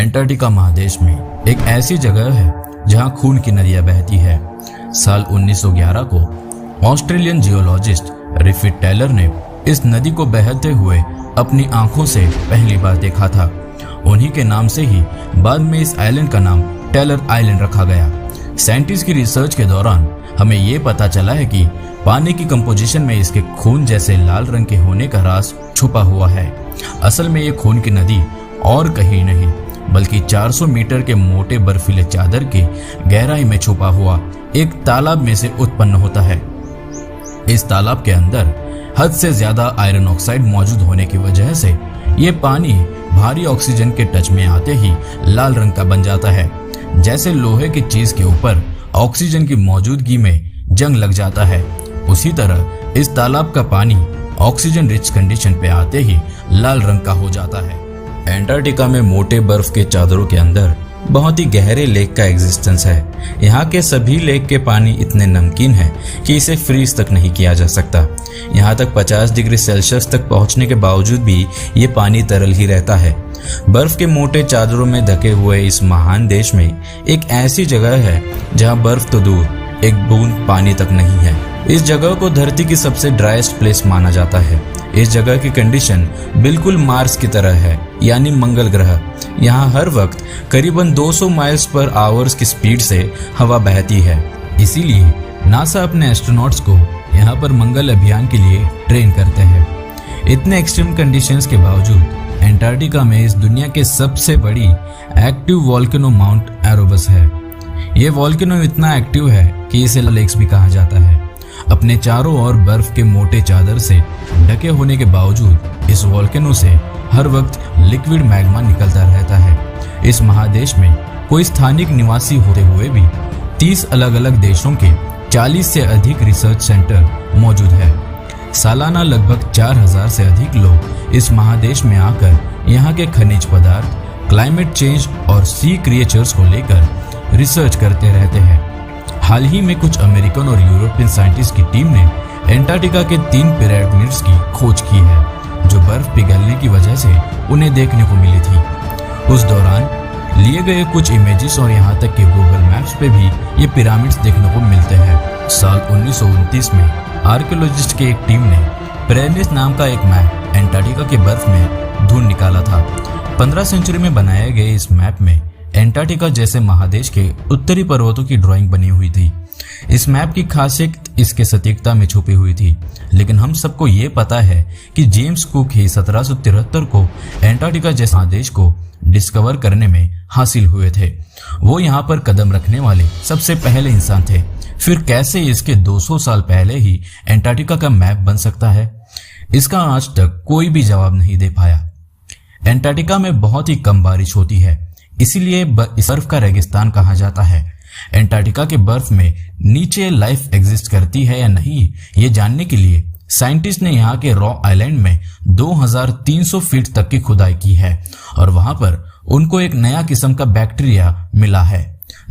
Antarctica महादेश में एक ऐसी जगह है जहां खून की नदियां बहती है। साल 1911 को ऑस्ट्रेलियन जियोलॉजिस्ट रिफिट टेलर ने इस नदी को बहते हुए अपनी आंखों से पहली बार देखा था। उन्हीं के नाम से ही बाद में इस आइलैंड का नाम टेलर आइलैंड रखा गया। साइंटिस्ट की रिसर्च के दौरान हमें ये पता चला है कि पानी की कंपोजिशन में इसके खून जैसे लाल रंग के होने का राज छुपा हुआ है। असल में ये खून की नदी और कहीं नहीं बल्कि 400 मीटर के मोटे बर्फीले चादर की गहराई में छुपा हुआ एक तालाब में से उत्पन्न होता है। इस तालाब के अंदर हद से ज्यादा आयरन ऑक्साइड मौजूद होने की वजह से ये पानी भारी ऑक्सीजन के टच में आते ही लाल रंग का बन जाता है। जैसे लोहे की चीज के ऊपर ऑक्सीजन की मौजूदगी में जंग लग जाता है, उसी तरह इस तालाब का पानी ऑक्सीजन रिच कंडीशन पे आते ही लाल रंग का हो जाता है। एंटार्क्टिका में मोटे बर्फ के चादरों के अंदर बहुत ही गहरे लेक का एग्जिस्टेंस है। यहाँ के सभी लेक के पानी इतने नमकीन है कि इसे फ्रीज तक नहीं किया जा सकता। यहाँ तक 50 डिग्री सेल्सियस तक पहुँचने के बावजूद भी ये पानी तरल ही रहता है। बर्फ के मोटे चादरों में ढके हुए इस महान देश में एक ऐसी जगह है जहाँ बर्फ तो दूर एक बूंद पानी तक नहीं है। इस जगह को धरती की सबसे ड्राइस्ट प्लेस माना जाता है। इस जगह की कंडीशन बिल्कुल मार्स की तरह है, यानी मंगल ग्रह। यहाँ हर वक्त करीबन 200 माइल्स पर आवर्स की स्पीड से हवा बहती है। इसीलिए नासा अपने एस्ट्रोनॉट्स को यहाँ पर मंगल अभियान के लिए ट्रेन करते हैं। इतने एक्सट्रीम कंडीशंस के बावजूद एंटार्क्टिका में इस दुनिया के सबसे बड़ी एक्टिव वोल्केनो माउंट एरोबस है। ये वोल्केनो इतना एक्टिव है कि इसे लेक्स भी कहा जाता है। अपने चारों ओर बर्फ के मोटे चादर से ढके होने के बावजूद इस वोल्केनो से हर वक्त लिक्विड मैग्मा निकलता रहता है। इस महादेश में कोई स्थानिक निवासी होते हुए भी 30 अलग अलग देशों के 40 से अधिक रिसर्च सेंटर मौजूद है। सालाना लगभग 4000 से अधिक लोग इस महादेश में आकर यहाँ के खनिज पदार्थ, क्लाइमेट चेंज और सी क्रिएचर्स को लेकर रिसर्च करते रहते हैं। हाल ही में कुछ अमेरिकन और यूरोपियन साइंटिस्ट की टीम ने एंटार्क्टिका के 3 पिरामिड्स की खोज की है, जो बर्फ पिघलने की वजह से उन्हें देखने को मिली थी। उस दौरान लिए गए कुछ इमेजेस और यहाँ तक कि गूगल मैप्स पे भी ये पिरामिड्स देखने को मिलते हैं। साल 1929 में आर्कियोलॉजिस्ट की एक टीम ने पेरेनिस नाम का एक मैप एंटार्क्टिका के बर्फ में ढूंढ निकाला था। 15 सेंचुरी में बनाए गए इस मैप में एंटार्क्टिका जैसे महादेश के उत्तरी पर्वतों की ड्राइंग बनी हुई थी। इस मैप की खासियत इसके सटीकता में छुपी हुई थी, लेकिन हम सबको ये पता है कि जेम्स कुक ही 1773 को एंटार्क्टिका जैसे महादेश को डिस्कवर करने में हासिल हुए थे। वो यहाँ पर कदम रखने वाले सबसे पहले इंसान थे। फिर कैसे इसके 200 साल पहले ही एंटार्क्टिका का मैप बन सकता है, इसका आज तक कोई भी जवाब नहीं दे पाया। एंटार्क्टिका में बहुत ही कम बारिश होती है, इसीलिए इस बर्फ का रेगिस्तान कहा जाता है। एंटार्क्टिका के बर्फ में नीचे लाइफ एग्जिस्ट करती है या नहीं, ये जानने के लिए साइंटिस्ट ने यहाँ के रॉ आइलैंड में 2300 फीट तक की खुदाई की है और वहां पर उनको एक नया किस्म का बैक्टीरिया मिला है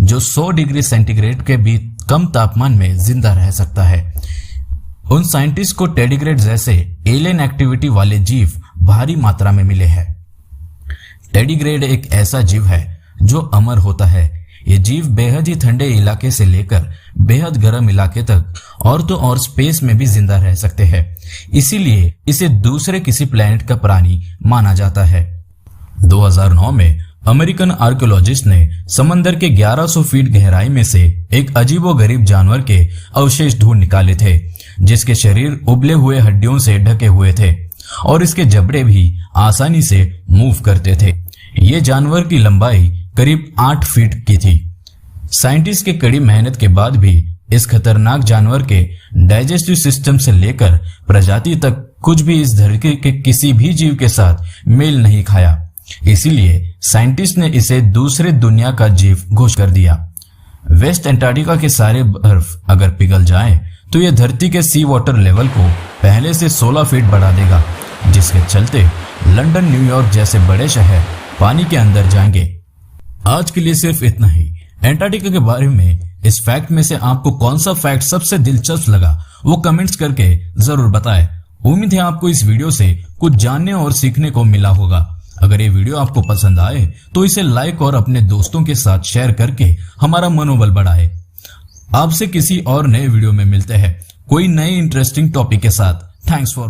जो 100 डिग्री सेंटीग्रेड के भी कम तापमान में जिंदा रह सकता है। उन साइंटिस्ट को टेडिग्रेड जैसे एलियन एक्टिविटी वाले जीव भारी मात्रा में मिले हैं। टेडिग्रेड एक ऐसा जीव है जो अमर होता है। ये जीव बेहद ही ठंडे इलाके से लेकर बेहद गर्म इलाके तक और तो और स्पेस में भी जिंदा रह सकते हैं। इसीलिए इसे दूसरे किसी प्लेनेट का प्राणी माना जाता है। 2009 में अमेरिकन आर्कियोलॉजिस्ट ने समंदर के 1100 फीट गहराई में से एक अजीबोगरीब जानवर के अवशेष ढूंढ निकाले थे, जिसके शरीर उबले हुए हड्डियों से ढके हुए थे और इसके जबड़े भी आसानी से मूव करते थे। ये जानवर की लंबाई करीब 8 फीट की थी। साइंटिस्ट के कड़ी मेहनत के बाद भी इस खतरनाक जानवर के डाइजेस्टिव सिस्टम से लेकर प्रजाति तक कुछ भी इस धरती के किसी भी जीव के साथ मेल नहीं खाया। इसीलिए साइंटिस्ट ने इसे दूसरे दुनिया का जीव घोषित कर दिया। वेस्ट एंटार्क्टिका के सारे बर्फ अगर पिघल जाए तो यह धरती के सी वाटर लेवल को पहले से 16 फीट बढ़ा देगा, जिसके चलते लंदन, न्यूयॉर्क जैसे बड़े शहर पानी के अंदर जाएंगे। आज के लिए सिर्फ इतना ही। एंटार्क्टिका के बारे में इस फैक्ट में से आपको कौन सा फैक्ट सबसे दिलचस्प लगा वो कमेंट्स करके जरूर बताएं। उम्मीद है आपको इस वीडियो से कुछ जानने और सीखने को मिला होगा। अगर ये वीडियो आपको पसंद आए तो इसे लाइक और अपने दोस्तों के साथ शेयर करके हमारा मनोबल बढ़ाए। आपसे किसी और नए वीडियो में मिलते हैं कोई नए इंटरेस्टिंग टॉपिक के साथ। Thanks for